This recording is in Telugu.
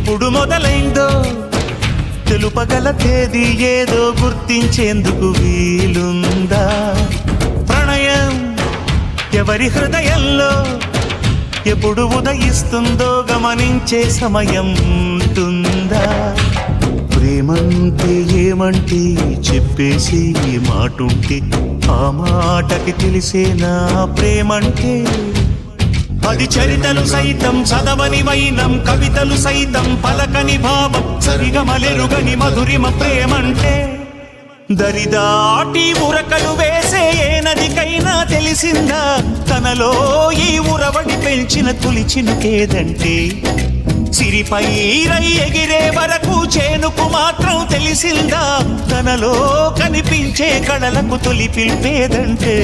ఎప్పుడు మొదలైందో తెలుపగల తేదీ ఏదో గుర్తించేందుకు వీలుందా? ప్రణయం ఎవరి హృదయంలో ఎప్పుడు ఉదయిస్తుందో గమనించే సమయం ఉంటుందా? ప్రేమంటే ఏమంటే చెప్పేసి మాటుంటే ఆ మాటకి తెలిసేనా ప్రేమంటే? అది చరితలు సైతం చదవని వైనం, కవితలు సైతం పలకని భావం, సరిగమలెరుగని మధురిమ ప్రేమంటే. దరిదాటి ఉరకలు వేసే ఏ నదికైనా తెలిసిందా తనలో ఈ ఉరవడి పెంచిన తొలి చినుకేదంటే? సిరిపై రై ఎగిరే వరకు చేనుకు మాత్రం తెలిసిందా తనలో కనిపించే కళలకు తొలి పిలిపేదంటే?